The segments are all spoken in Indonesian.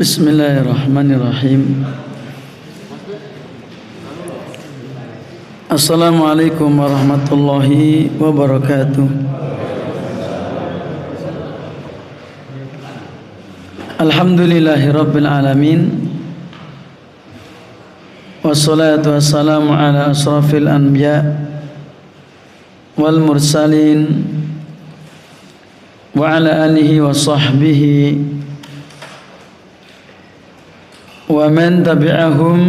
Bismillahirrahmanirrahim. Assalamualaikum warahmatullahi wabarakatuh. Alhamdulillahi rabbil alamin. Wassalatu wassalamu ala asrafil anbiya wal mursalin wa ala alihi wa sahbihi wa man tabi'ahum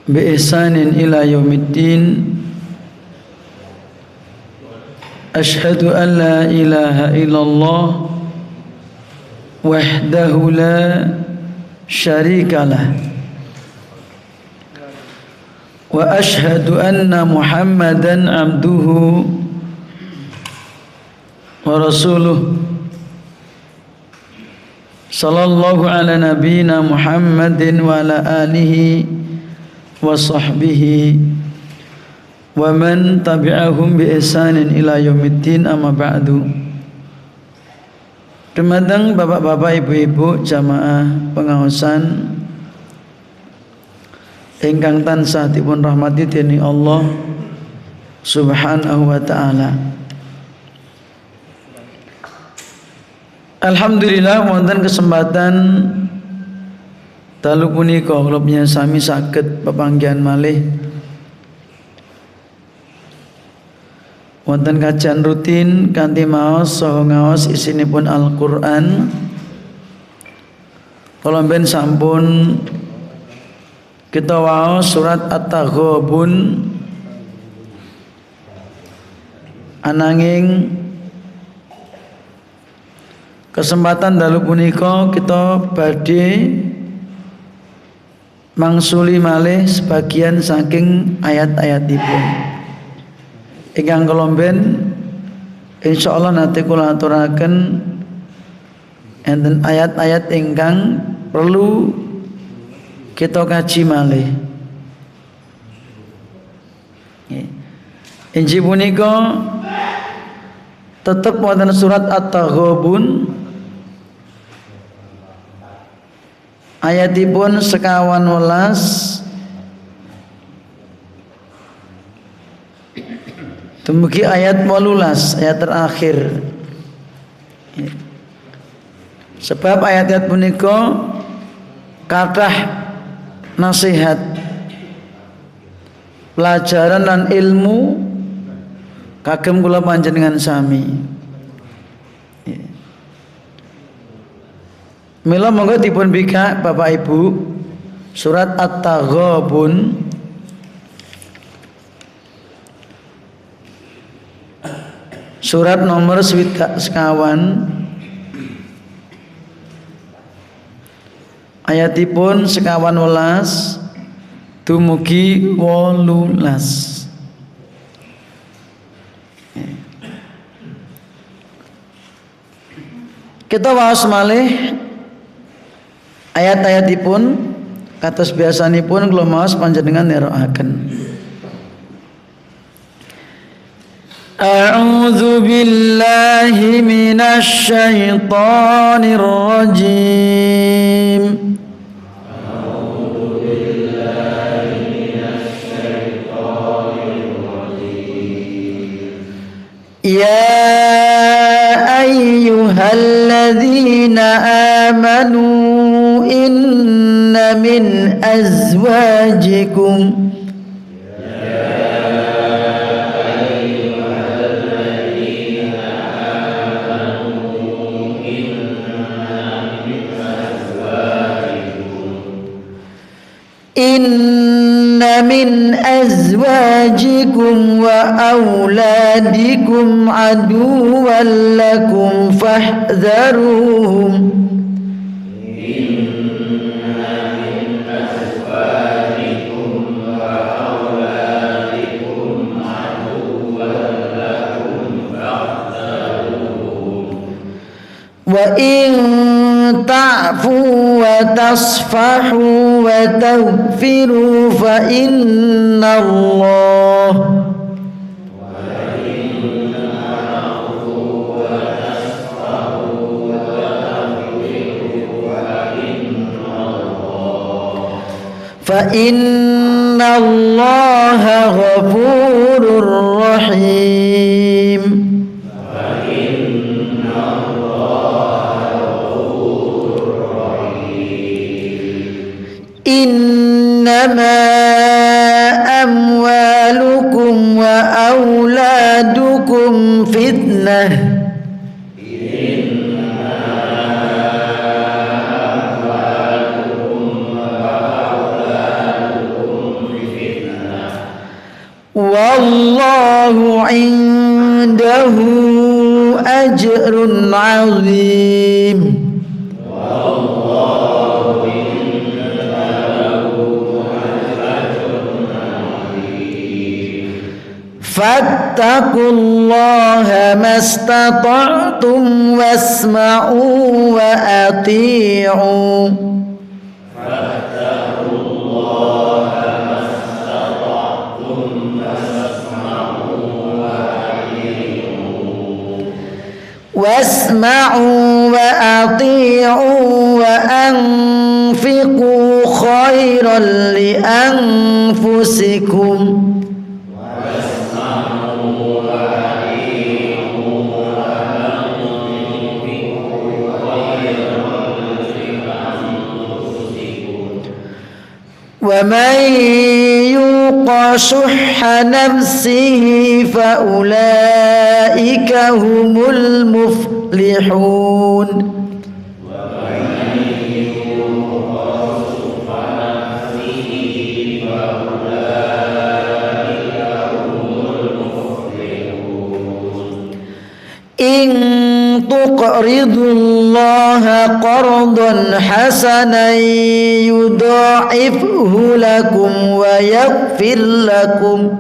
bi ihsanin ila yaumiddin. Asyhadu an la ilaha illallah wahdahu la syarikalah wa asyhadu anna Muhammadan abduhu wa rasuluh. Sallallahu ala nabiyyina Muhammadin wa ala alihi wa sahbihi wa man tabi'ahum bi ihsanin ila yaumiddin, amma ba'du. Dumateng bapak-bapak, ibu-ibu, jamaah pengaosan ingkang tansah dipun rahmati dening Allah Subhanahu wa taala. Alhamdulillah wonten kesempatan dalu punika kula sami saged pepanggihan malih wonten kajian rutin kanthi maos saha ngaos isinipun Al-Qur'an. Kula ben sampun kita waos surat At-Taghabun, ananging kesempatan dalu punika kita badhe mangsuli malih sebagian saking ayat-ayatipun ingkang kula ben insyaallah nate kula aturaken enten ayat-ayat ingkang perlu kita kaji malih. Injih punika tetep wonten surat At-Taghabun ayatipun sekawan welas dumugi ayat 18, ayat terakhir. Sebab ayat-ayat punika kathah nasihat, pelajaran lan ilmu kagem kula panjenengan sami. Mila monggo dipun bika Bapak Ibu surat At-Taghabun surat nomor 21 ayatipun sekawan welas dumugi 18. Kita waos malih ayat-ayatipun kados biasanipun kula maos panjenengan nerokaken. A'udzu billahi minasy syaithanir rajim. A'udzu billahi minasy syaithanir rajim. Ya ayyuhalladzina amanu inna min azwajikum inna min azwajikum wa auladikum aduwwan lakum fahdharuhum. Wa in ta'fu wa tasfahu wa taghfiru fa innallaha fa innallaha ghafurur rahim. Innama amwalukum wa auladukum fitnah. Wallahu indahu ajrun azim. Fattaqullaha mastata'tum wasma'u wa ati'u. Wasma'u wa ati'u wa anfiqu khairan li anfusikum. Wa man yuqa shuhha nafsihi fa ulaika humul muflihun. In tuqridullaha qardan hasanan yudha'ifhu lakum wa yaghfir lakum.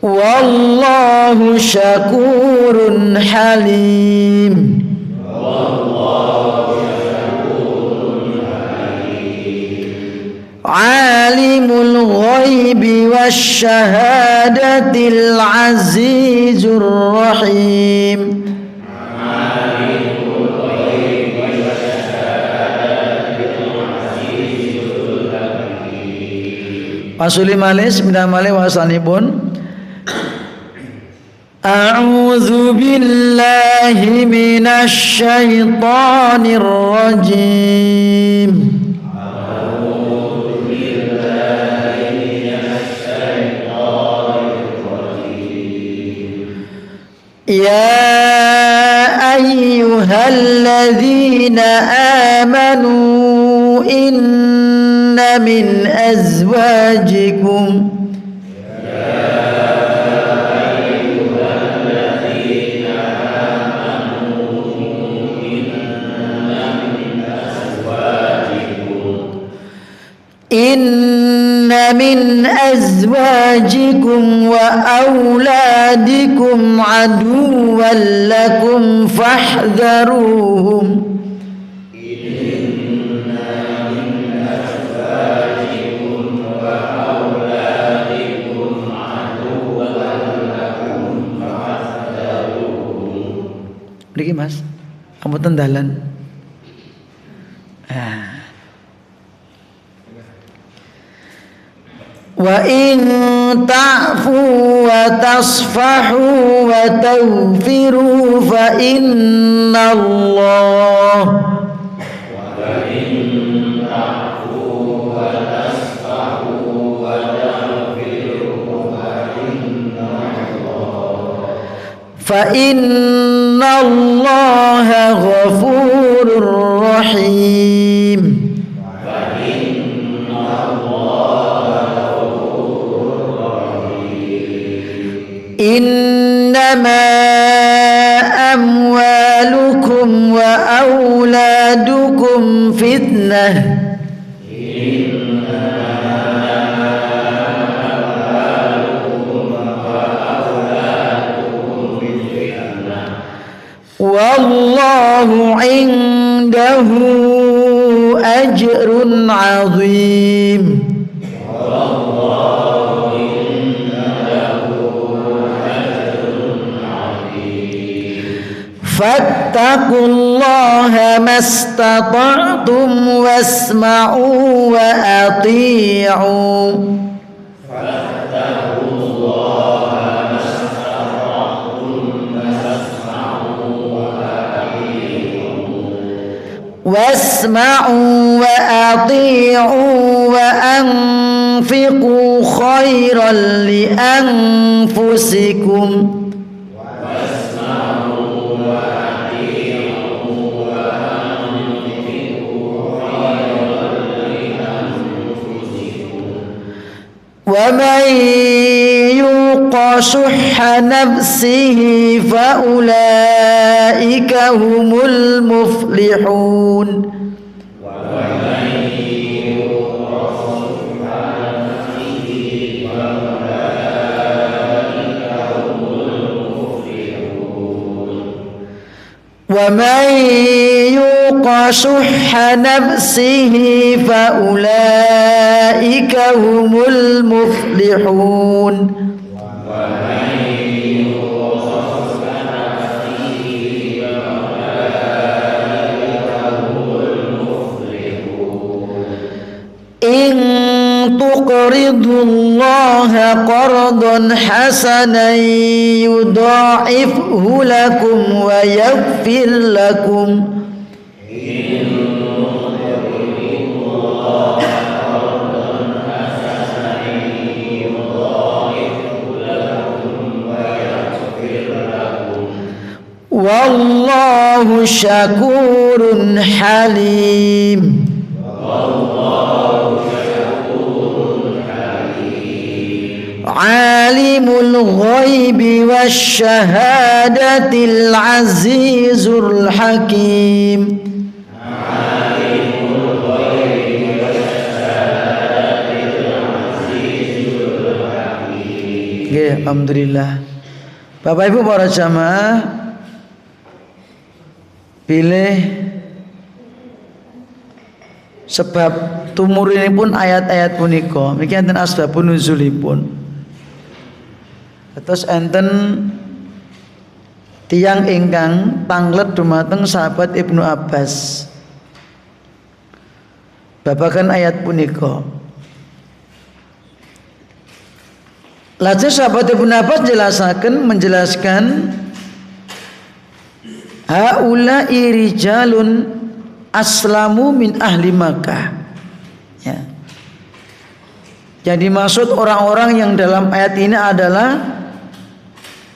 Wallahu syakurun halim. Alimul ghaibi wasyahadatil azizur rahim. Pasuli malis minta malih wasanipun. A'udzu billahi minasy syaithanir rajim. Ya ayyuhalladzina amanu inna min azwajikum min azwajikum wa auladikum aduwwan lakum fahdharuhum. Niki Mas, ampun dalan. Wa in ta'fu wa tasfahu wa taghfiru fa innallah fa innallaha ghafurur rahim. Innama amwalukum wa auladukum fitnah. Wallahu indahu ajrun azim. fattaqullaha mastata'tum wasma'u wa ati'u. Wasma'u wa ati'u wa anfiqu khairan li anfusikum. Wa man yuqa shuhha nafsihi fa ulaika humul muflihun. Wa man yuqa shuhha nafsihi fa ulaika humul muflihun. In tuqridullaha qardan hasanan yudha'ifhu lakum wa yaghfir lakum. Wallahu syakurun halim. Alimul ghaibi wasyahadatil azizul hakim. Alhamdulillah. Bapak Ibu para jamaah, pilih sebab tumuripun ayat-ayat punika niki enten asbabun nuzulipun. Terus enten tiyang ingkang tanglet dumateng sahabat Ibnu Abbas babagan ayat punika. Lajeng sahabat Ibnu Abbas menjelaskan haula'i rijalun aslamu min ahli Makkah. Ya. Jadi maksud orang-orang yang dalam ayat ini adalah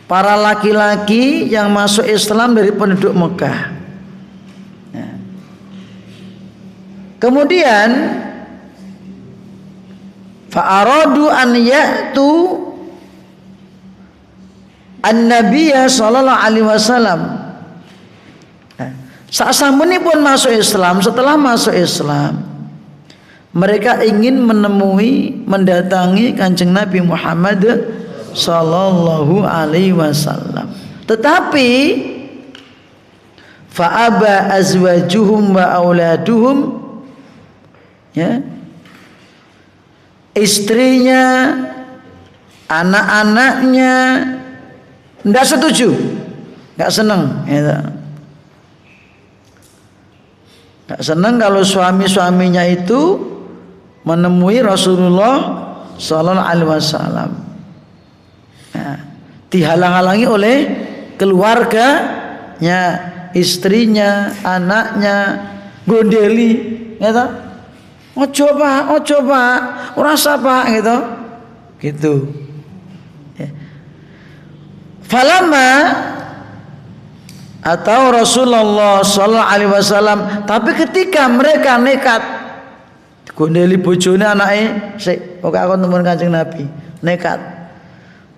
para laki-laki yang masuk Islam dari penduduk Mekah. Ya. Kemudian fa'aradu an ya'tu an-nabiyya sallallahu alaihi wasallam. Sasampunipun masuk Islam, setelah masuk Islam, mereka ingin mendatangi Kanjeng Nabi Muhammad sallallahu alaihi wasallam. Tetapi fa'aba azwajuhum wa auladuhum, ya, istrinya, anak-anaknya tidak setuju, nggak senang, ya. Nggak senang kalau suami-suaminya itu menemui Rasulullah sallallahu alaihi wasallam. Nah, dihalang-halangi oleh keluarganya, istrinya, anaknya, gondeli, gitu. Ojo pak, rasa pak, gitu. Ya. Falamma atau Rasulullah sallallahu alaihi wasallam, tapi ketika mereka nekat gondeli bojone anake, sik pokoke aku temen Kanjeng Nabi, nekat.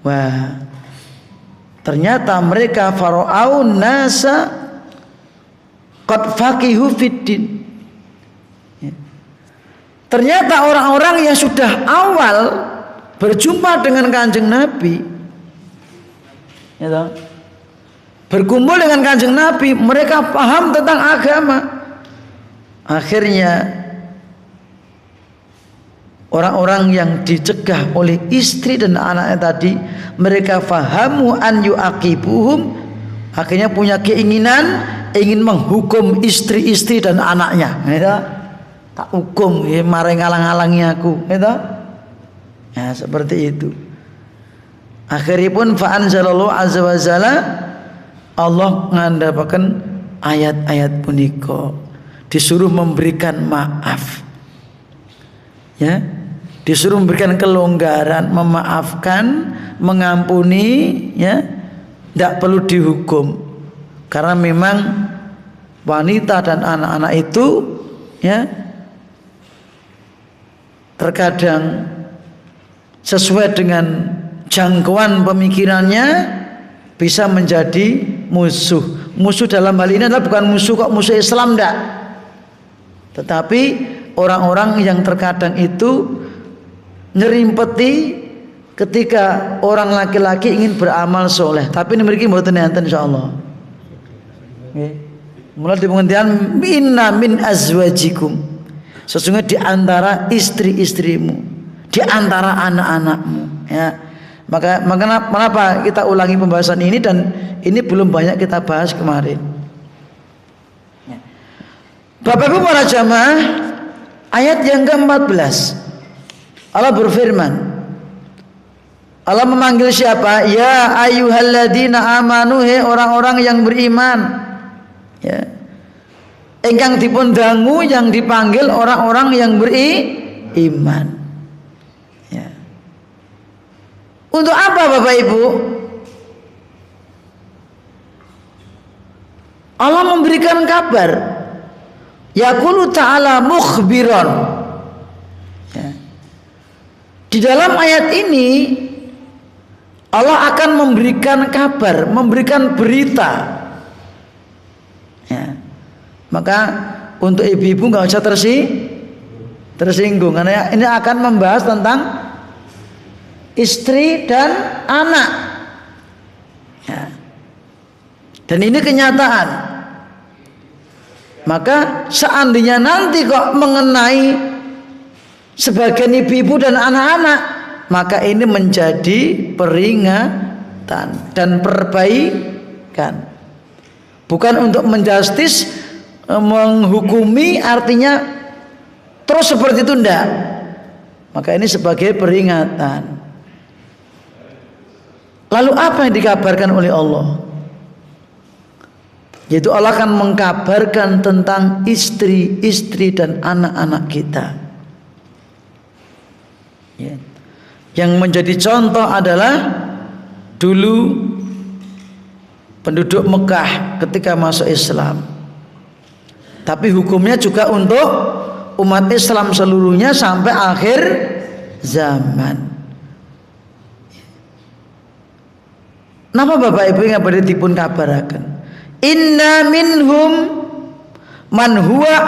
Wah, ternyata mereka faraun nasa qad faqihu fiddin. Ternyata orang-orang yang sudah awal berjumpa dengan Kanjeng Nabi, ya, berkumpul dengan Kanjeng Nabi, mereka paham tentang agama. Akhirnya orang-orang yang dicegah oleh istri dan anaknya tadi, mereka fahamu an yu'aqibuhum Akhirnya punya keinginan ingin menghukum istri-istri dan anaknya. Gitu. Tak hukum, ya mari ngalang-alangi aku. Gitu. Ya seperti itu. Akhirnya pun fa'anzalallahu azza wa jalla, Allah ngandhapaken ayat-ayat punika, disuruh memberikan maaf. Ya, disuruh memberikan kelonggaran, memaafkan, mengampuni, ya, tidak perlu dihukum, karena memang wanita dan anak-anak itu, ya, terkadang sesuai dengan jangkauan pemikirannya bisa menjadi musuh. Musuh dalam hal ini adalah bukan musuh kok musuh Islam, enggak, tetapi orang-orang yang terkadang itu nyerimpeti ketika orang laki-laki ingin beramal soleh, tapi ini mriki mboten enten insyaallah. Nggih. Mulai di pengertian inna min azwajikum, sesungguhnya di antara istri-istrimu, di antara anak-anakmu, ya. Maka kenapa kita ulangi pembahasan ini, dan ini belum banyak kita bahas kemarin. Bapak Ibu para jamaah, ayat yang ke-14 Allah berfirman, Allah memanggil siapa? Ya ayyuhalladzina amanu, he orang-orang yang beriman. Ya. Ingkang dipun dangu, yang dipanggil orang-orang yang beriman. Ya. Untuk apa Bapak Ibu? Allah memberikan kabar. Yaqulu ta'ala mukhbiran. Ya. Di dalam ayat ini Allah akan memberikan kabar, memberikan berita. Ya. Maka untuk ibu-ibu nggak usah tersinggung, karena ini akan membahas tentang istri dan anak. Ya. Dan ini kenyataan. Maka seandainya nanti kok mengenai sebagian ibu-ibu dan anak-anak, maka ini menjadi peringatan dan perbaikan, bukan untuk menjustis, menghukumi, artinya terus seperti itu, enggak. Maka ini sebagai peringatan. Lalu apa yang dikabarkan oleh Allah? Yaitu Allah akan mengkabarkan tentang istri-istri dan anak-anak kita. Ya. Yang menjadi contoh adalah dulu penduduk Mekah ketika masuk Islam. Tapi hukumnya juga untuk umat Islam seluruhnya sampai akhir zaman. Napa Bapak Ibu yang boleh dipun kabaraken? Inna minhum man huwa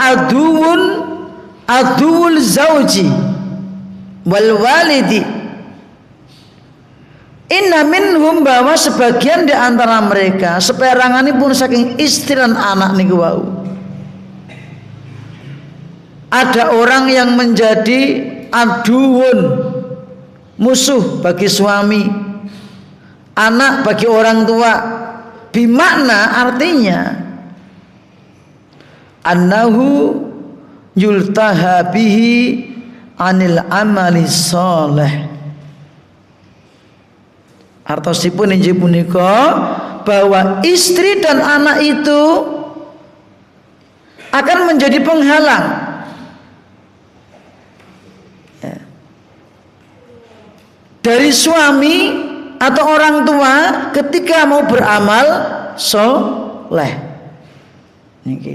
aduwul zauji wal walidi. Inna minhum, bahwa sebagian di antara mereka seperanganipun saking istri dan anak niku wau. Ada orang yang menjadi aduun, musuh bagi suami, anak bagi orang tua. Bimakna artinya annahu yultaha bihi anil amali sholeh. Artosipun injih punika bahwa istri dan anak itu akan menjadi penghalang, ya, dari suami atau orang tua ketika mau beramal soleh. Niki.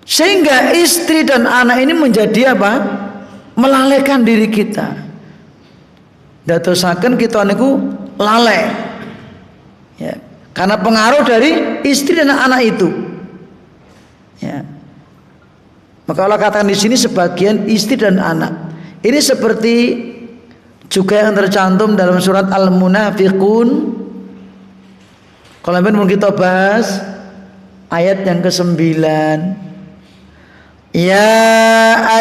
Sehingga istri dan anak ini menjadi apa? Melalaikan diri kita. Dadosaken kita niku lalai. Ya, karena pengaruh dari istri dan anak itu. Ya. Maka Allah katakan di sini sebagian istri dan anak. Ini seperti juga yang tercantum dalam surat Al-Munafiqun. Kalau mau kita bahas ayat yang ke-9. Ya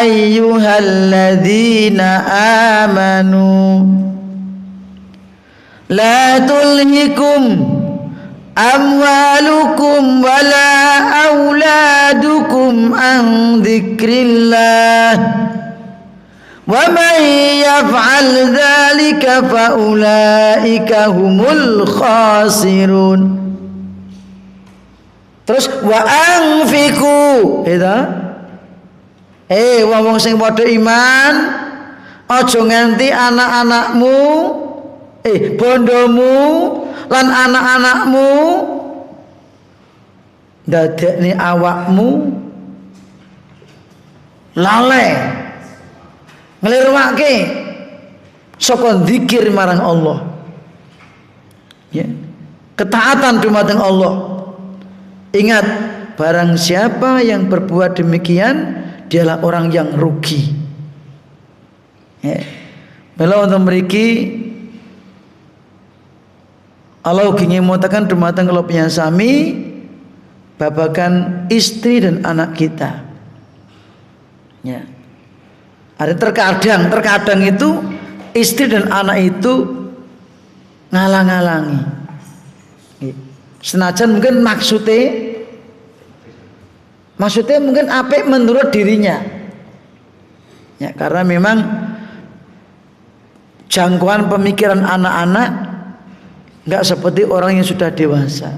ayyuhalladzina amanu la tulhikum amwalukum wala auladukum an dzikrillah wa man yaf'al dzalika fa ulaika humul khasirun. Terus wa anfiqu itu wong sing padha iman aja nganti anak-anakmu bondomu lan anak-anakmu dadekne awakmu lalai nglirwake saka zikir marang Allah, ya, ketaatan dumateng Allah. Ingat, barang siapa yang berbuat demikian dialah orang yang rugi. Ya. Bela untuk memiliki Allah ingin mengatakan dumateng kalau punya sami babakan istri dan anak kita. Ya. Ada terkadang itu istri dan anak itu ngalang-ngalangi. Senajan mungkin maksudnya mungkin apik menurut dirinya. Ya, karena memang jangkauan pemikiran anak-anak enggak seperti orang yang sudah dewasa.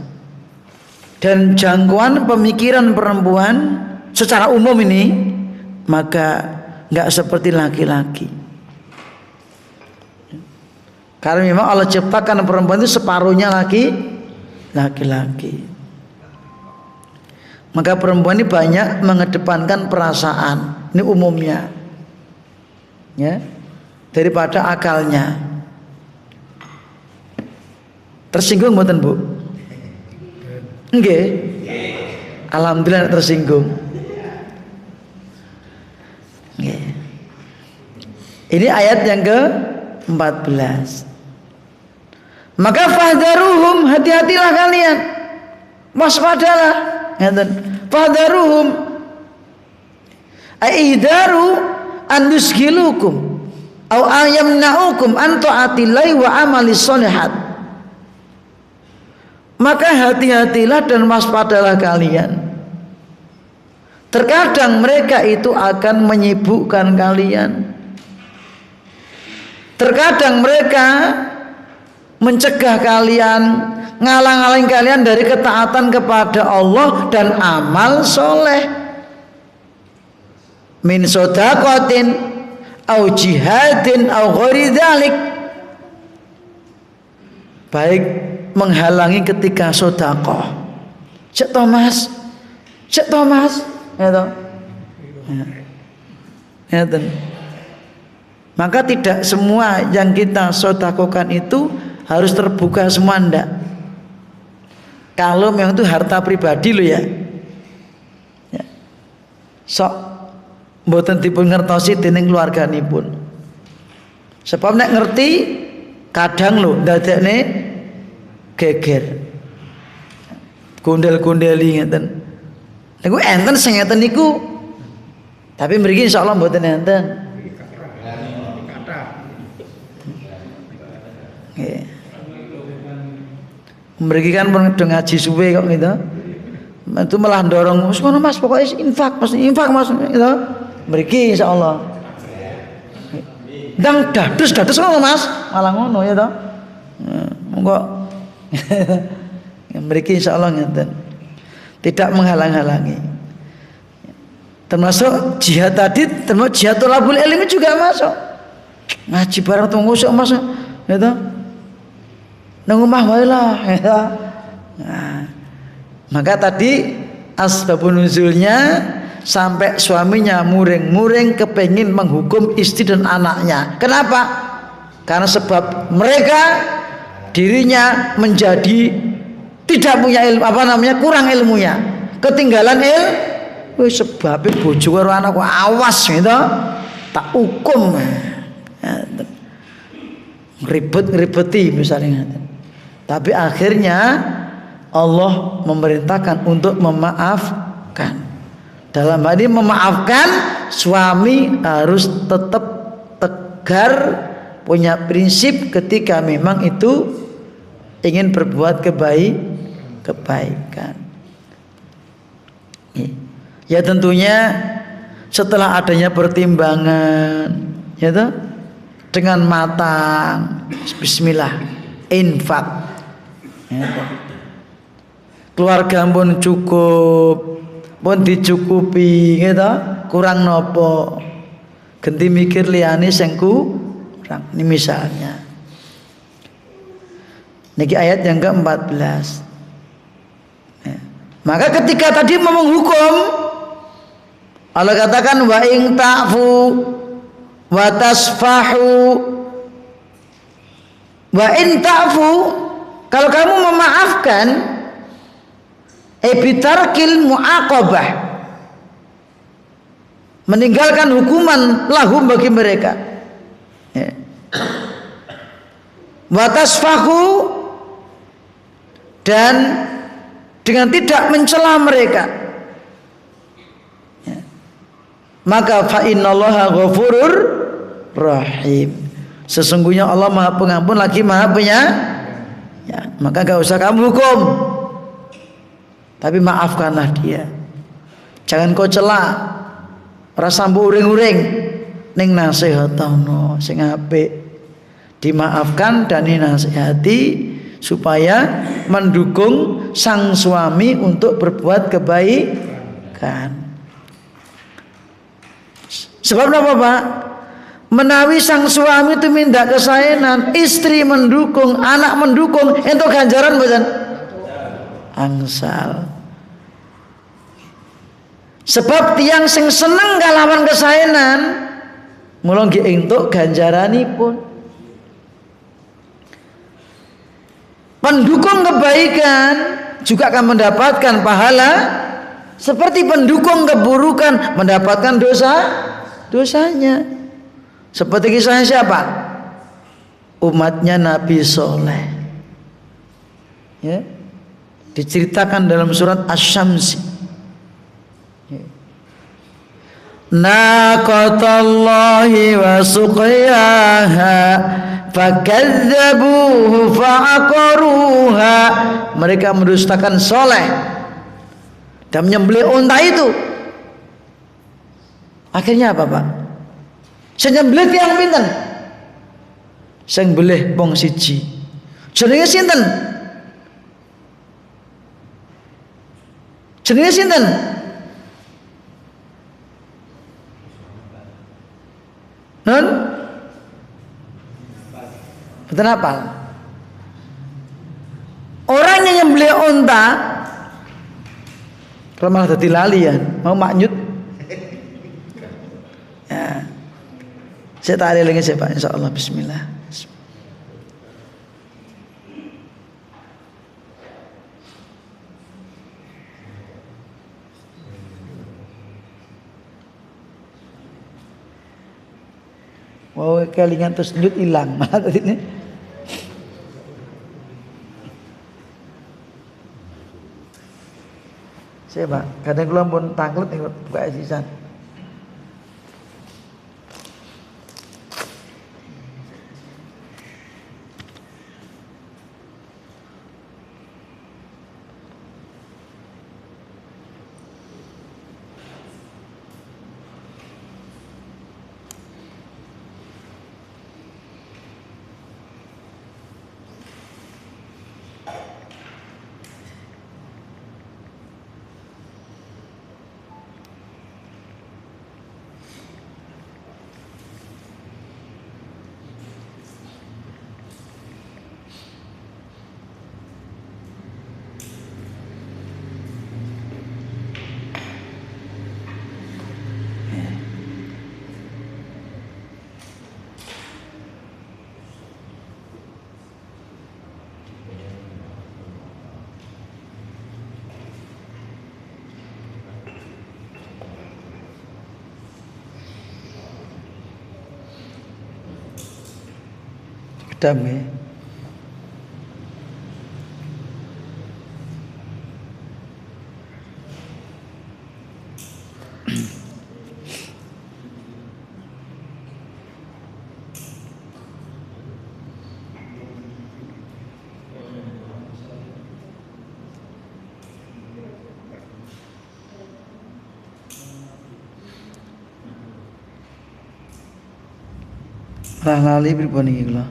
Dan jangkauan pemikiran perempuan secara umum ini maka enggak seperti laki-laki. Karena memang Allah ciptakan perempuan itu separuhnya laki-laki. Maka perempuan ini banyak mengedepankan perasaan, ini umumnya, ya, daripada akalnya. Tersinggung mboten, Bu? Nggih. Alhamdulillah tersinggung. Nggih. Ini ayat yang ke-14. Maka fahdharuhum, hati-hatilah kalian, waspadalah, ngeten. Fahdharuhum aidaru an yusgilukum au ayamna'ukum an ta'atillahi wa amalis sholihat. Maka hati-hatilah dan waspadalah kalian. Terkadang mereka itu akan menyibukkan kalian. Terkadang mereka mencegah kalian, ngalang-alang kalian dari ketaatan kepada Allah dan amal soleh, min sodaqatin au jihadin au ghairi dzalik, baik menghalangi ketika sedekah. Cek Thomas, ya toh. Ya toh. Maka tidak semua yang kita sedekahkan itu harus terbuka semua, ndak. Kalau memang itu harta pribadi lo ya. Sok mboten dipun ngertosi dening keluarganipun. Sebab nek ngerti kadang lho ndadekne geger. Gondel-gondeli ngeten. Niku enten sing ngeten niku. Tapi mriki insyaallah mboten enten. Nggih. Mriki kan pun ngaji suwe kok gitu. Itu malah dorong, "Wis ngono Mas, pokoknya infak Mas gitu. Mriki insyaallah. Ndang dados ngono Mas, malah ngono ya toh. Monggo. Mriki insyaallah ngeten. Tidak menghalang-halangi. Termasuk jihad tadi, termasuk jihad thalabul ilmi juga masuk. Ngaji bareng tunggu sok Mas, ya toh. Nang omah wae lah, ya. Nah, maka tadi asbabun nuzulnya sampai suaminya muring-muring kepengin menghukum istri dan anaknya. Kenapa? Karena sebab mereka dirinya menjadi tidak punya ilmu, kurang ilmunya, ketinggalan ilmu. Sebabnya bojo karo anakku awas gitu, tak hukum. Ribet-ribeti misalnya. Tapi akhirnya Allah memerintahkan untuk memaafkan. Dalam hal ini memaafkan, suami harus tetap tegar, punya prinsip ketika memang itu ingin berbuat kebaikan. Ya tentunya setelah adanya pertimbangan, ya toh, dengan matang, bismillah, infak, ya toh. Keluarga pun cukup, pun dicukupi, gitu, kurang nopo, ganti mikir liyane sing kurang. Ini misalnya, niki ayat yang ke-14. Ya. Maka ketika tadi mau menghukum, Allah katakan wa in ta'fu wa tasfahu, wa in ta'fu, kalau kamu memaafkan, bitarkil mu'aqabah, meninggalkan hukuman lahum bagi mereka, ya. Wa tasfahu, dan dengan tidak mencela mereka, ya. Maka fa innallaha ghafurur rahim, sesungguhnya Allah Maha Pengampun lagi Maha Penyayang, ya. Maka gak usah kamu hukum, tapi maafkanlah dia. Jangan kau cela, rasa mbok uring-uring, ning nasihatno sing apik, dimaafkan dan dinasihati supaya mendukung sang suami untuk berbuat kebaikan. Sebab apa, Pak? Menawi sang suami itu minta kesaenan, istri mendukung, anak mendukung, entuk ganjaran mboten? Angsal. Sebab tiang sing seneng kalawan kesaenan, mula nggih entuk ganjaranipun. Pendukung kebaikan juga akan mendapatkan pahala seperti pendukung keburukan mendapatkan dosanya. Seperti kisahnya siapa? Umatnya Nabi Soleh, ya, diceritakan dalam surat Asy-Syams. Naqatallahi wa suqiyaha fakadzabuhu fa'aqaruha, mereka mendustakan Soleh dan menyembelih unta itu. Akhirnya apa, Pak? Sing nyembelih tiyang pinten? Sing belih wong siji. Jenenge sinten? Jenenge sinten? Non? Betul apa? Orang yang nyembelih unta, kalau malah dadi lalian, mau maknyut. Ya. Saya tak ada lagi saya, Pak, insyaallah. Bismillah. Wow, kelingan terus nyut hilang malah tadi ini. Saya, Pak, kadang kula pun tanglet ning buka sisan. Damai. Lah lali pripun iki kula?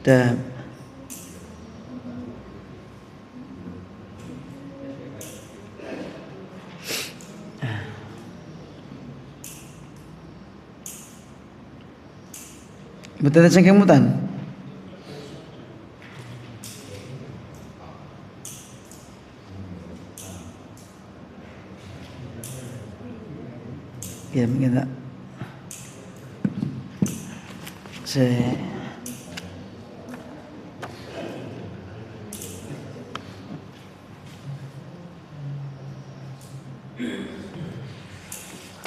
Sedap. Betul sing kemutan. Ya mungkin tak.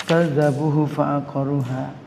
Kadzabuhu fa'aqaruha.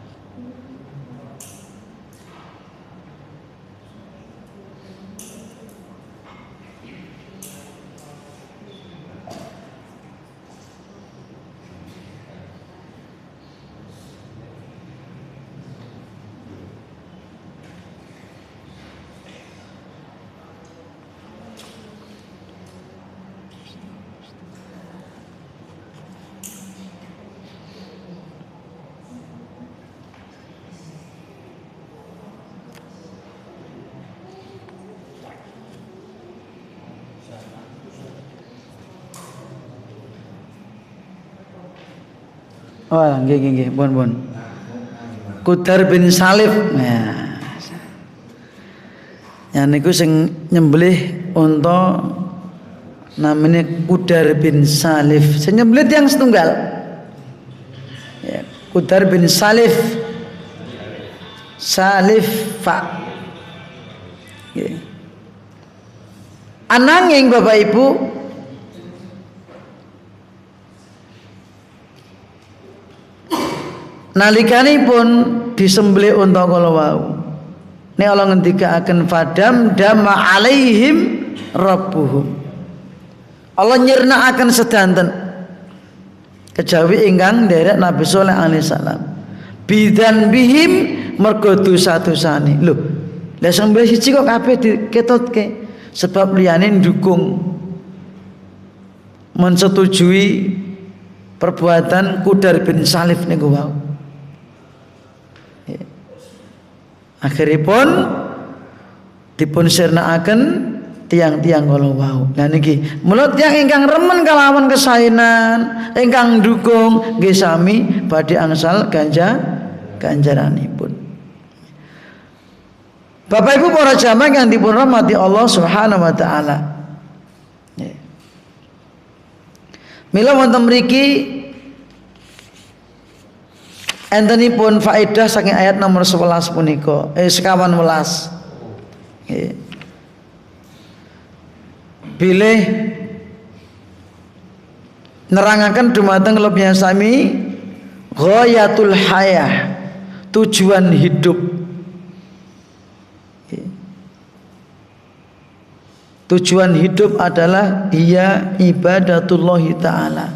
Oh, nggih, pun. Kudar bin Salif. Nah. Yang niku sing nyembelih unta namanya Kudar bin Salif. Sing nyembelih yang setunggal. Ya, Kudar bin Salif. Salif fa. Nggih. Ananging Bapak Ibu nalikanipun disembelih unta kala wau. Nek Allah ngendikaaken fadam dama alaihim rabbuhum. Allah nyirnakaken sedanten kejawi ingkang nderek Nabi Saleh alaihi salam. Bidan bihim mergo dosa-dosane. Lho, lha sembelih siji kok kabeh diketutke sebab liyane ndukung mensetujui perbuatan Kudar bin Salif niku wau. Akhiripun dipun sirnakaken tiang-tiang kala wau. Lah niki mula tiyang ingkang remen kalawan kesaenan, ingkang ndukung nggih sami badhe angsal ganjaranipun. Bapak Ibu para jamaah yang dipun rahmati Allah Subhanahu wa taala. Mila wonten mriki entenipun faedah saking ayat nomor 11 punika, sekawan welas. Nggih. Bilih nerangaken dumateng lebihnya sami ghayatul hayah, tujuan hidup. Tujuan hidup adalah ia ibadatullah ta'ala,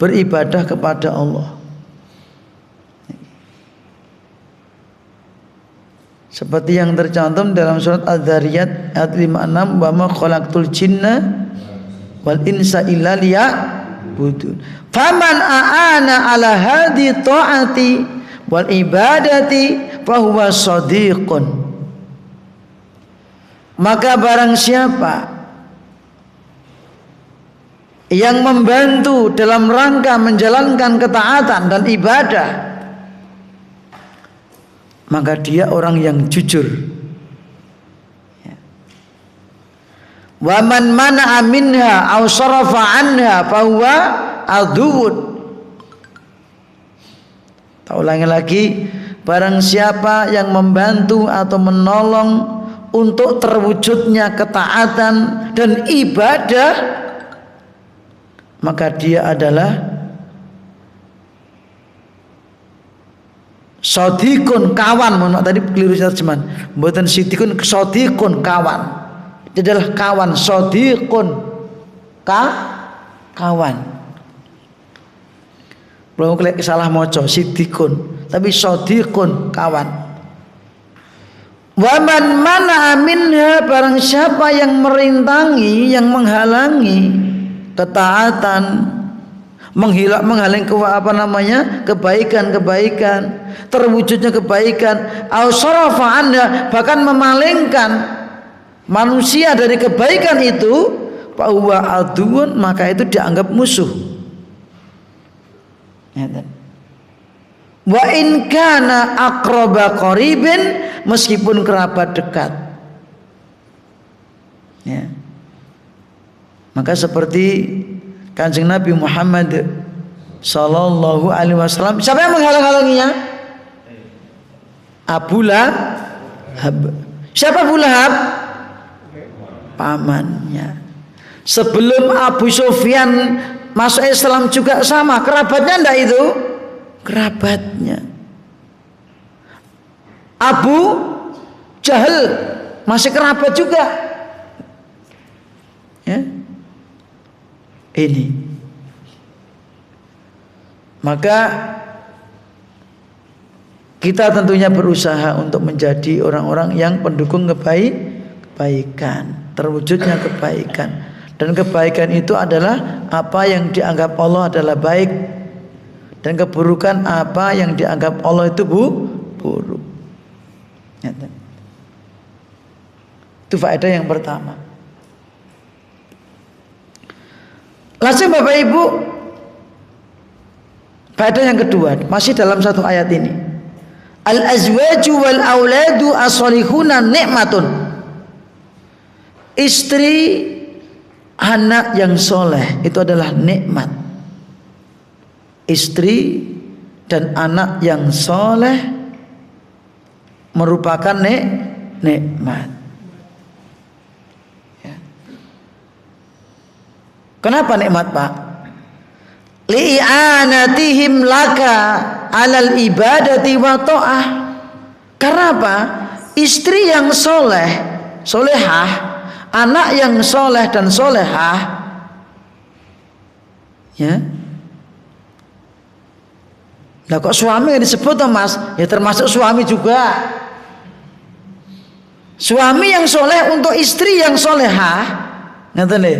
beribadah kepada Allah. Seperti yang tercantum dalam surat Adz-Dzariyat ayat 56, wa ma khalaqtul jinna wal insa illa liya'budun. Faman a'ana ala hadi ta'ati wal ibadati fahuwa shadiqun. Maka barang siapa yang membantu dalam rangka menjalankan ketaatan dan ibadah, maka dia orang yang jujur. Wa man mana'a minha aw sarafa anha fa huwa aduwwun. Tak ulangi lagi, barang siapa yang membantu atau menolong untuk terwujudnya ketaatan dan ibadah, maka dia adalah sodikun, kawan. Mohon tadi keliru terjemahan, mboten sidikun, sodikun, kawan. Dia adalah kawan, sodikun, kawan. Belum salah moco, sidikun, tapi sodikun, kawan. Waman mana minha, barang siapa yang merintangi, yang menghalangi ketaatan, menghalang kebaikan, terwujudnya kebaikan, au sarafa anha, bahkan memalingkan manusia dari kebaikan itu, fa huwa aduun, maka itu dianggap musuh. Wa in kana aqraba qaribin, meskipun kerabat dekat. Ya. Maka seperti Kanjeng Nabi Muhammad sallallahu alaihi wasallam, siapa yang menghalang-halanginya? Abu Lahab. Siapa Abu Lahab? Pamannya. Sebelum Abu Sufyan masuk Islam juga sama, kerabatnya enggak itu? Kerabatnya. Abu Jahal masih kerabat juga. Ya. Ini. Maka kita tentunya berusaha untuk menjadi orang-orang yang pendukung kebaikan, terwujudnya kebaikan. Dan kebaikan itu adalah apa yang dianggap Allah adalah baik, dan keburukan apa yang dianggap Allah itu buruk. Itu faedah yang pertama. Langsung Bapak Ibu, faedah yang kedua masih dalam satu ayat ini. Al-azwaju wal auladu as-solihuna ni'matun. Istri, anak yang soleh itu adalah nikmat. Istri dan anak yang soleh merupakan nikmat. Ya. Kenapa nikmat, Pak? Li'anatihim laka alal ibadati wa ta'ah. Karena apa? Istri yang soleh, solehah, anak yang soleh dan solehah, ya. Nah, kok suami yang disebut toh, Mas? Ya termasuk suami juga. Suami yang soleh untuk istri yang solehah, ngerti nih?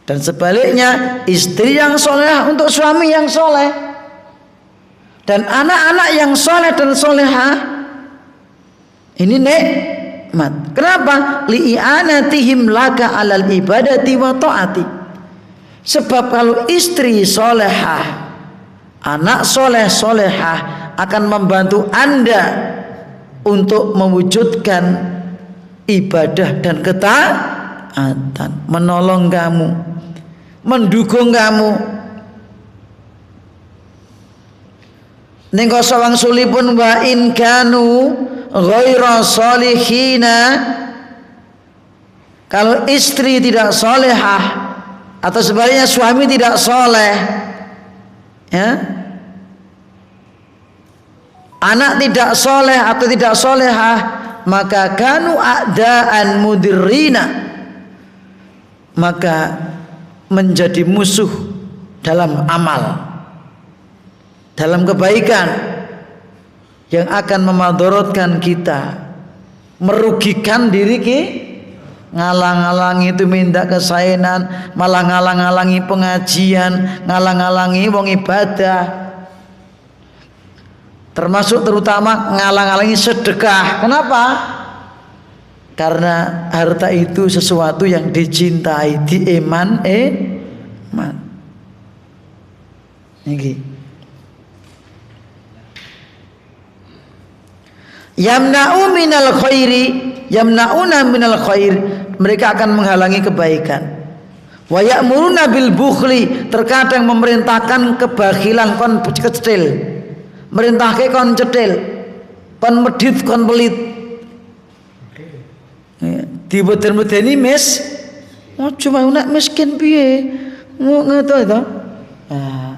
Dan sebaliknya, istri yang soleh untuk suami yang soleh, dan anak-anak yang soleh dan solehah, ini nikmat. Kenapa? Li'anatihim laka alal ibadati wa ta'ati. Sebab kalau istri solehah, anak soleh solehah akan membantu Anda untuk mewujudkan ibadah dan ketaatan, menolong kamu, mendukung kamu. Ning kosong sulipun wa in kanu ghaira salihina, kalau istri tidak solehah atau sebaliknya suami tidak soleh, ya, anak tidak soleh atau tidak solehah, maka kanu a'daan mudirrina, maka menjadi musuh dalam amal, dalam kebaikan, yang akan memadorotkan kita, merugikan diri kita, ngalang-ngalangi itu minta kesaenan, malah ngalang-ngalangi pengajian, ngalang-ngalangi wong ibadah, termasuk terutama ngalang-ngalangi sedekah. Kenapa? Karena harta itu sesuatu yang dicintai, diiman, Niki. Yamna'u minal khairi, yamna'una minal khair, mereka akan menghalangi kebaikan. Wa ya'muruna bil bukhli, terkadang memerintahkan kebakhilan, kon kecil, merintahke kon cetil, kon medit, kon pelit. Dibeden-bedeni mis, oh cuma nak miskin piye, ngono itu. Nah,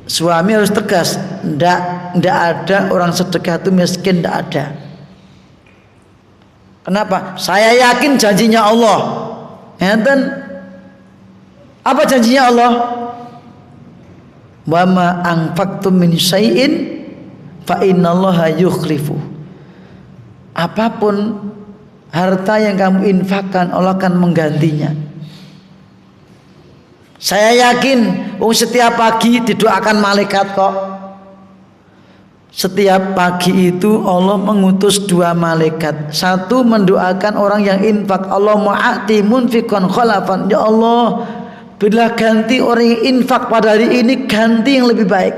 suami harus tegas, ndak ada orang sedekah itu miskin, ndak ada. Kenapa? Saya yakin janjinya Allah. Enten apa janjinya Allah? Wa ma anfaqtum min syai'in fa innallaha yukhlifu. Apapun harta yang kamu infakkan, Allah akan menggantinya. Saya yakin setiap pagi didoakan malaikat kok. Setiap pagi itu Allah mengutus 2 malaikat. Satu mendoakan orang yang infak, Allahumma a'ti munfiqan khalafan. Ya Allah, bila ganti orang yang infak pada hari ini, ganti yang lebih baik.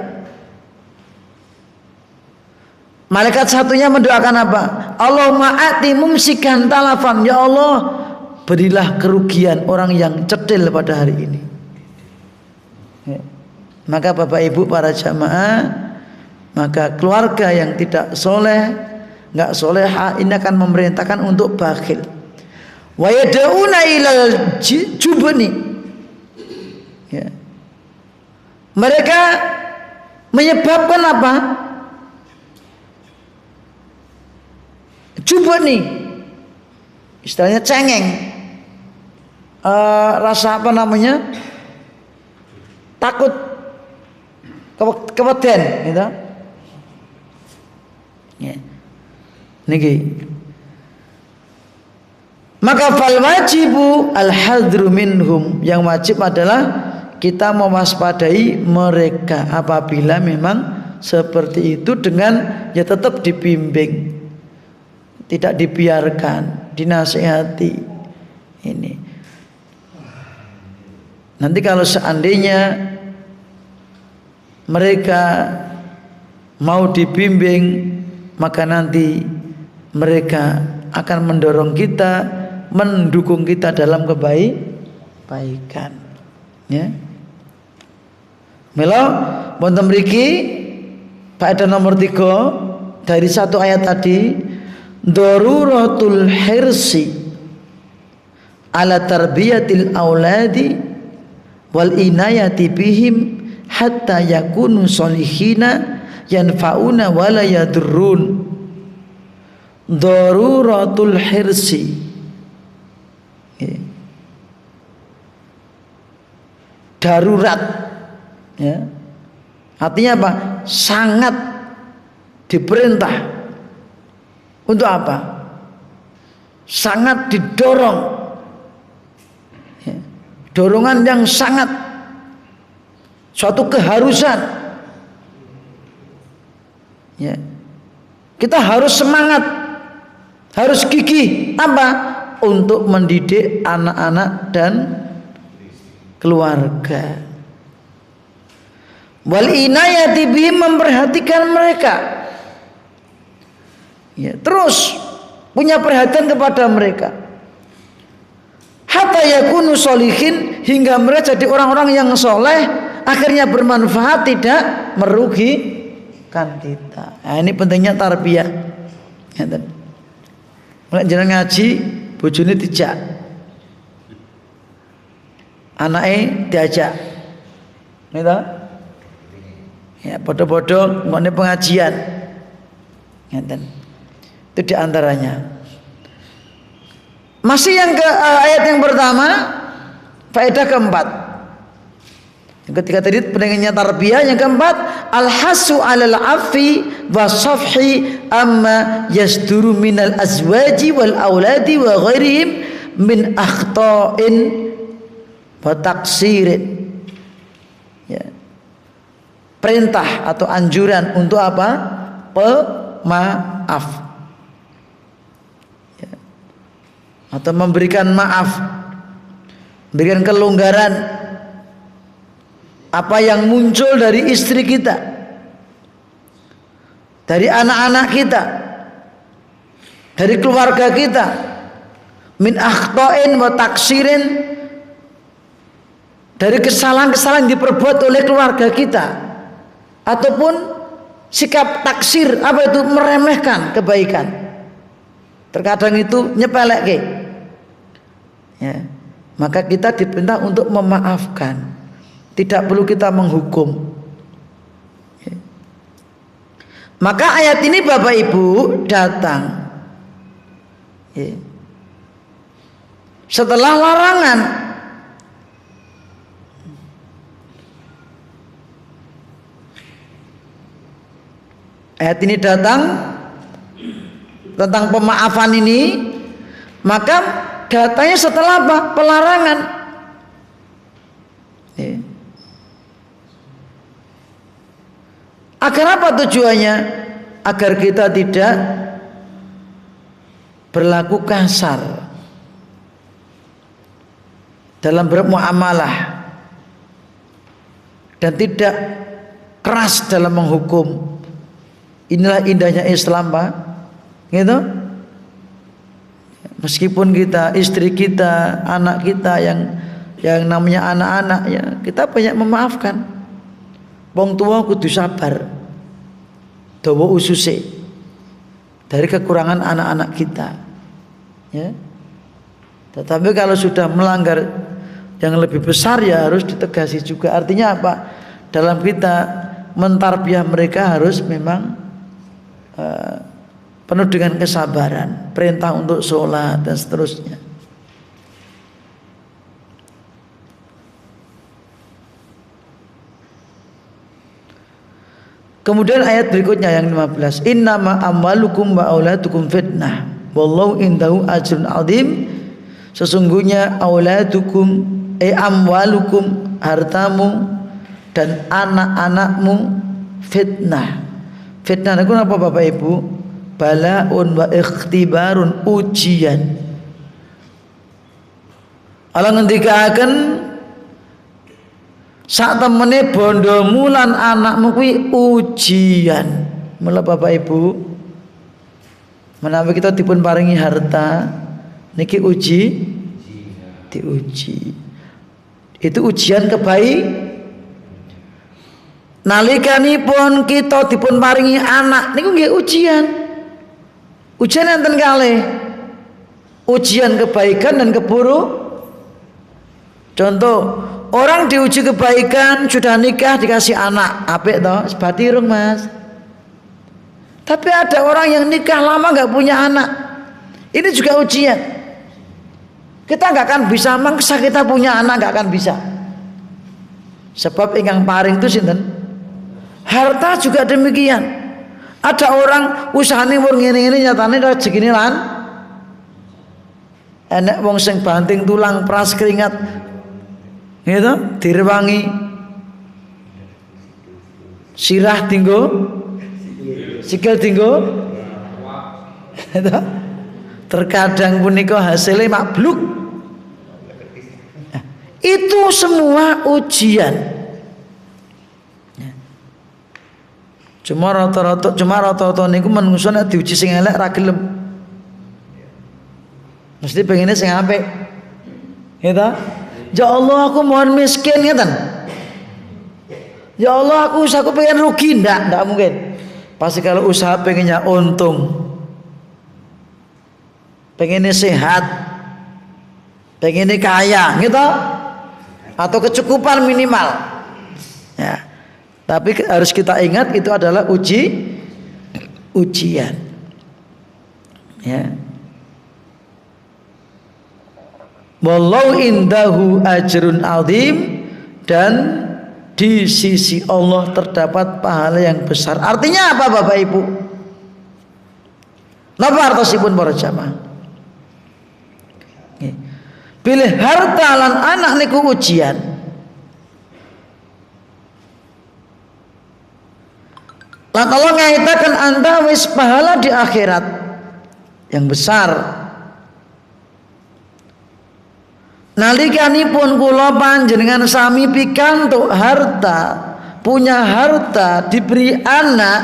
Malaikat satunya mendoakan apa? Allahumma a'ti mumsikan talafan. Ya Allah, berilah kerugian orang yang cedil pada hari ini. Maka Bapak Ibu para jamaah, maka keluarga yang tidak soleh, nggak soleha, ini akan memerintahkan untuk bakhil. Wa yad'una ilal jubni. Ya. Mereka menyebabkan apa? Jubni. Istilahnya cengeng. Rasa apa namanya? Takut, keweden, gitu. Ya. Niki. Maka fal wajibu al hadru minhum, yang wajib adalah kita mewaspadai mereka apabila memang seperti itu, dengan ya tetap dibimbing, tidak dibiarkan, dinasihati. Ini nanti kalau seandainya mereka mau dibimbing, maka nanti mereka akan mendorong kita, mendukung kita dalam kebaikan. Ya. Mila wonten mriki faedah nomor 3 dari 1 ayat tadi, daruratul hirsi ala tarbiyatil auladi wal inayati bihim hatta yakunu solihina yanfa'una wala yadurrun. Daruratul hirsi, darurat, ya. Artinya apa? Sangat diperintah. Untuk apa? Sangat didorong, ya. Dorongan yang sangat, suatu keharusan, ya. Kita harus semangat, harus gigih. Apa? Untuk mendidik anak-anak dan keluarga. Wal inayati bihim, memperhatikan mereka. Ya, terus punya perhatian kepada mereka. Hatta yakunu sholihin, hingga mereka jadi orang-orang yang soleh, akhirnya bermanfaat, tidak merugikan kita. Nah, ini pentingnya tarbiyah. Ya, mulai jalan ngaji, bojone dijak, anaknya diajak, gitu. Ya, bodoh-bodoh ngene pengajian, ngeten. Itu diantaranya. Masih yang ke ayat yang pertama, faedah keempat. Yang ketiga tadi pentingnya tarbiyah, yang keempat al-hasu 'alal 'affi was-safhi amma yasduru minal azwaji wal auladi wa ghairihim min akhta'in wa taqsirin. Ya. Perintah atau anjuran untuk apa? Pemaaf, ya. Atau memberikan maaf, memberikan kelonggaran apa yang muncul dari istri kita, dari anak-anak kita, dari keluarga kita, min akhta'in wa taksirin, dari kesalahan-kesalahan yang diperbuat oleh keluarga kita, ataupun sikap taksir, apa itu? Meremehkan kebaikan. Terkadang itu nyepelek, ya. Maka kita diperintah untuk memaafkan, tidak perlu kita menghukum, ya. Maka ayat ini Bapak Ibu datang, ya, setelah larangan. Ayat ini datang tentang pemaafan ini, maka datanya setelah apa? Pelarangan. Agar apa tujuannya? Agar kita tidak berlaku kasar dalam bermuamalah dan tidak keras dalam menghukum. Inilah indahnya Islam, Pak. Gitu. Meskipun kita, istri kita, anak kita yang namanya anak-anak ya, kita banyak memaafkan. Wong tua kudu sabar. Dawa ususe dari kekurangan anak-anak kita. Ya. Tetapi kalau sudah melanggar yang lebih besar ya harus ditegasi juga. Artinya apa? Dalam kita mentarbiyah mereka harus memang penuh dengan kesabaran, perintah untuk sholat dan seterusnya. Kemudian ayat berikutnya yang 15, innama amwalukum wa auladukum fitnah wallahu indahu ajrun azim. Sesungguhnya auladukum amwalukum, hartamu dan anak-anakmu fitnah. Fitnah itu apa Bapak Ibu? Balaun wa ikhtibarun, ujian. Allah ngendikaken sak temene bondomu lan anakmu kuwi ujian. Mula Bapak Ibu, menawi kita dipun paringi harta niki diuji. Itu ujian nalikanipun kita dipun paringi anak niku nggih ujian. Ujian enten kalih. Ujian kebaikan dan contoh, orang diuji kebaikan sudah nikah dikasih anak, apik toh, sebati irung Mas. Tapi ada orang yang nikah lama nggak punya anak. Ini juga ujian. Kita nggak akan bisa maksa kita punya anak, nggak akan bisa. Sebab ingkang paring itu sinten? Harta juga demikian. Ada orang usahane wong ngene-ngene nyatane rezekine lan enek wong sing banting tulang peras keringat gitu direwangi sirah tinggo sikil tinggo terkadang punika hasilnya makbluk. Itu semua ujian. Cuma rata-rata niku manungsa nek diuji sing elek ra gelem. Mesti pengennya sing apik. Gitu. Ya Allah aku mohon miskin ngeten. Ya Allah aku pengen rugi, ndak mungkin. Pasti kalau usaha pengennya untung. Pengennya sehat. Pengennya kaya, gitu. Atau kecukupan minimal. Ya. Tapi harus kita ingat itu adalah ujian. Ya. Wallahu indahu ajrun azim, dan di sisi Allah terdapat pahala yang besar. Artinya apa Bapak Ibu? Napa artosipun para jamaah? Pilih harta lan anak niku ujian. Lan Allah ngaitakan anda wis pahala di akhirat yang besar. Nalikanipun kula panjenengan sami pikantuk harta, punya harta, diberi anak,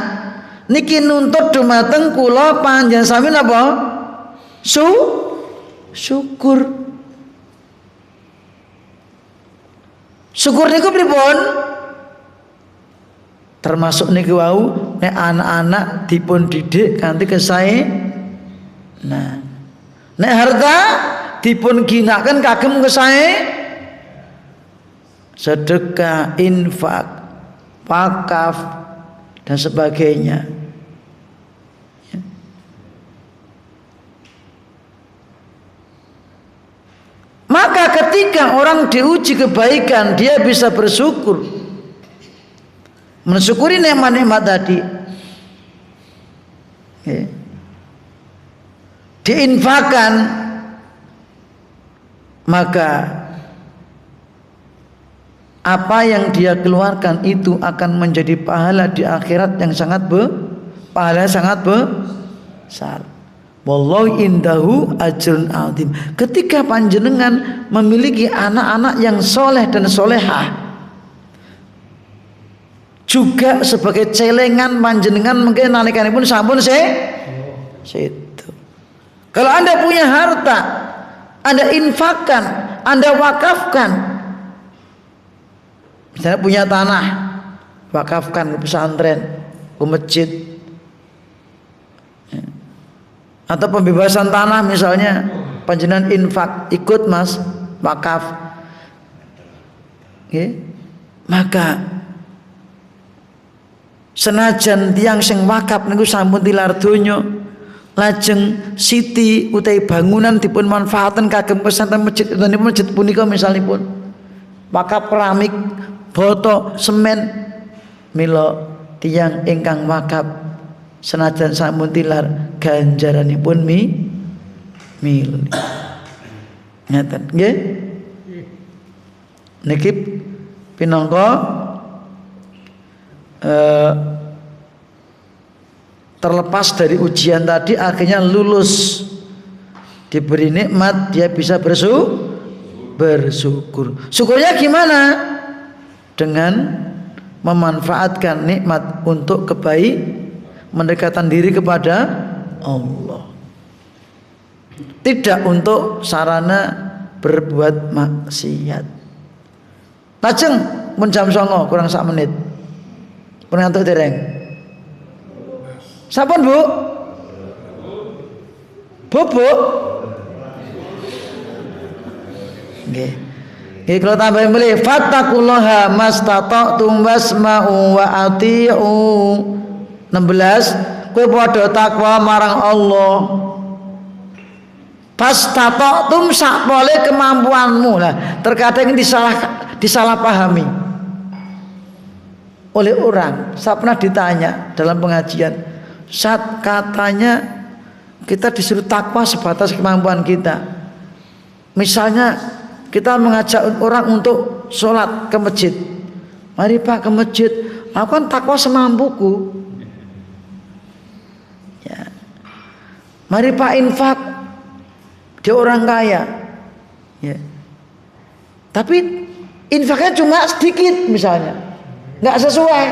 niki nuntut dumateng kula panjenengan sami napa? Syukur. Syukur niku pripun? Termasuk niku wau nek anak-anak dipun didik kanthi kesae. Nah, nek harta dipun ginakaken kagem kesae sedekah, infak, wakaf dan sebagainya. Ya. Maka ketika orang diuji kebaikan dia bisa bersyukur. Mensyukuri nikmat-nikmat tadi. Okay. Diinfakkan, maka apa yang dia keluarkan itu akan menjadi pahala di akhirat yang sangat pahala sangat besar. Wallahu indahu ajrun azim. Ketika panjenengan memiliki anak-anak yang soleh dan solehah, juga sebagai celengan panjenengan mungkin nalikanipun sampun situ. Kalau Anda punya harta, Anda infakkan, Anda wakafkan. Misalnya punya tanah, wakafkan ke pesantren, ke masjid, atau pembebasan tanah misalnya, panjenengan infak, ikut mas, wakaf, maka senajan tiang sing wakaf niku sampun tilar donya, lajeng siti utai bangunan dipun manfaatan kagem pesantren masjid utawa masjid punika misalipun wakaf keramik, boto, semen, mila tiang ingkang wakaf senajan sampun tilar ganjaranipun mil. Ngaten nggih. Niki pinangka terlepas dari ujian tadi akhirnya lulus, diberi nikmat, dia bisa bersyukur. Syukurnya gimana? Dengan memanfaatkan nikmat untuk mendekatan diri kepada Allah, tidak untuk sarana berbuat maksiat. Lajeng mun jam 09.00 kurang sak menit pun ngantuk dereng. Sampun Bu? Bubuk? Nggih. Nggih kula tambahi malih fattaqullaha mastata'tum wasma'u wa ati'u. 16 kowe padha takwa marang Allah. Fastata'tum sakpole kemampuanmu. Lah terkadang disalahpahami oleh orang. Saya pernah ditanya dalam pengajian, saat katanya kita disuruh takwa sebatas kemampuan kita. Misalnya kita mengajak orang untuk sholat ke masjid, mari Pak ke masjid, lakukan takwa semampuku ya. Mari Pak infak, dia orang kaya ya. Tapi infaknya cuma sedikit misalnya, nggak sesuai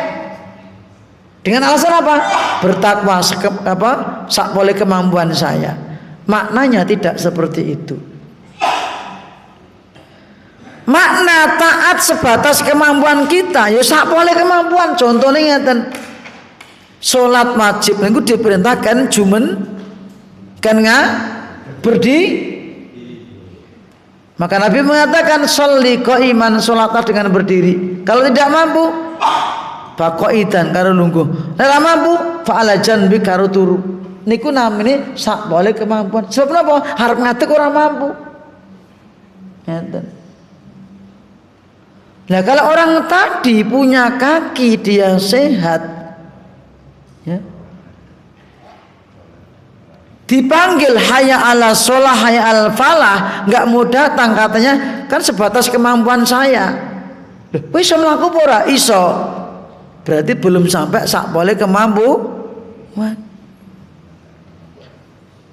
dengan alasan apa? Bertakwa sak boleh kemampuan saya. Maknanya tidak seperti itu. Makna taat sebatas kemampuan kita ya sak boleh kemampuan. Contohnya ngeten, sholat wajib niku diperintahkan jumen kan berdiri. Maka Nabi mengatakan sholli qaiman, sholatlah dengan berdiri. Kalau tidak mampu faqaidan karo lungguh. Nek mampu fa'ala janbi karo turu. Niku namine sak boleh kemampuan. Sebab napa? Harap ngadeg ora mampu. Ngeten. Nah kalau orang tadi punya kaki, dia sehat ya, dipanggil hayya ala sholah, hayya al falah, nggak mau datang, katanya kan sebatas kemampuan saya. Wis iso mlaku ora iso, berarti belum sampai sak boleh kemampuan.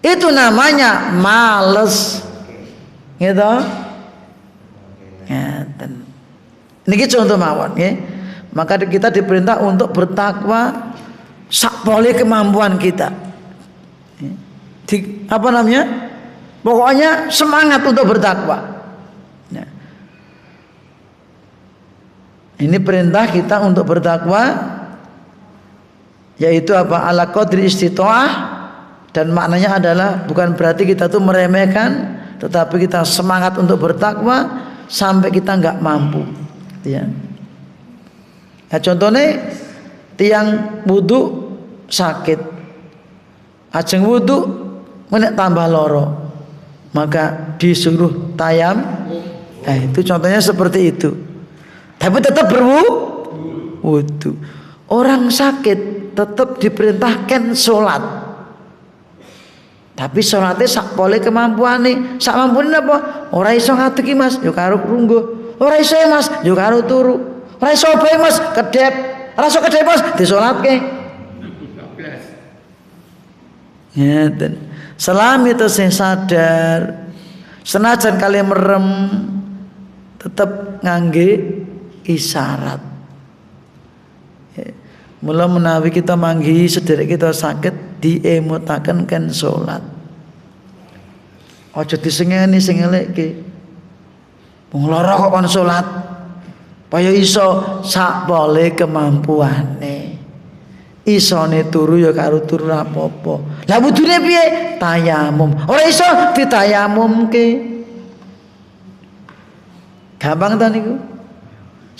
Itu namanya males gitu. Ngeten. Niki contoh mawon ya. Maka kita diperintah untuk bertakwa sak boleh kemampuan kita. Apa namanya? Pokoknya semangat untuk bertakwa. Nah, ini perintah kita untuk bertakwa, yaitu apa? Ala qadri istita'ah, dan maknanya adalah bukan berarti kita tuh meremehkan, tetapi kita semangat untuk bertakwa sampai kita nggak mampu. Ya. Nah, contohnya tiang wudu sakit, ajeng wudu menek tambah loro, maka disuruh tayam. Nah, itu contohnya seperti itu. Tapi tetap berwudu. Orang sakit tetap diperintahkan sholat. Tapi sholatnya sak boleh kemampuan nih. Sak mampuan apa? Orang iso ngadeg Mas, yo karo lungguh. ora iso Mas, yo karo turu. Ora iso bae Mas, kedep. Ora iso kedep Mas, disolatke. Ngeten. Selami itu saya sadar, senajan kalian merem, tetap ngangge isyarat. Mula menawi kita manggi sederek kita sakit diemutaken kan salat. Aja disengeni sing elekke. Wong lara kok kon salat. Kaya iso sak pole kemampuane. Isone turu ya karo turu apa-apa. Lah wudune piye? Tayamum. Ora iso ditayamumke. Gampang ta niku?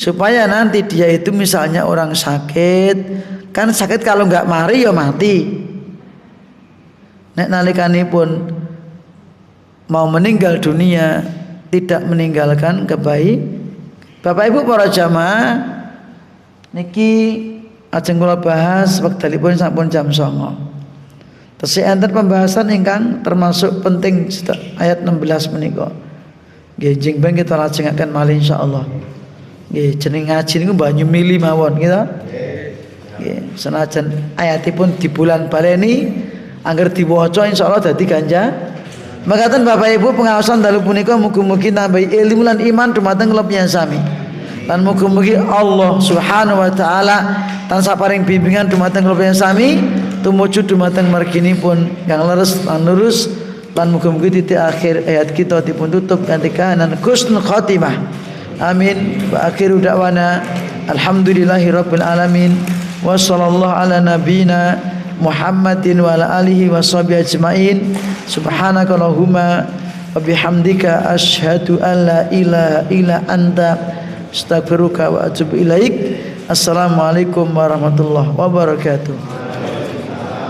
Supaya nanti dia itu misalnya orang sakit, kan sakit kalau nggak mari ya mati. Nek nalikanipun mau meninggal dunia tidak meninggalkan kebaikan. Bapak Ibu para jamaah niki ajeng kula bahas wektalipun sampun jam 09.00. Tesih enten pembahasan ingkang termasuk penting ayat 16 menika. Nggih jeng ben kita lajengaken malih insyaallah. Nggih jeneng ngaji niku banyu mili mawon gitu. Nggih senajan ayatipun di bulan baleni angger diwaca insyaallah dadi ganja. Makaten Bapak Ibu pengaosan dalu punika mugi-mugi nambahi ilmu lan iman dumateng kula sami. Lan mugi-mugi Allah Subhanahu wa taala tansah paring bimbingan dumateng kula sami tumuju dumateng marginipun kang leres lan lurus lan mugi-mugi titik akhir ayat kita dipun tutup kanthi kahanan husnul khotimah. Amin. Wa akhiru da'wana alhamdulillahirabbil alamin wa sallallahu ala nabiyyina Muhammadin wa ala alihi wa sahbihi ajmain. Subhanakallahumma wa bihamdika asyhadu an la ilaha illa anta astaghfiruka wa atubu ilaik. Assalamualaikum warahmatullahi wabarakatuh.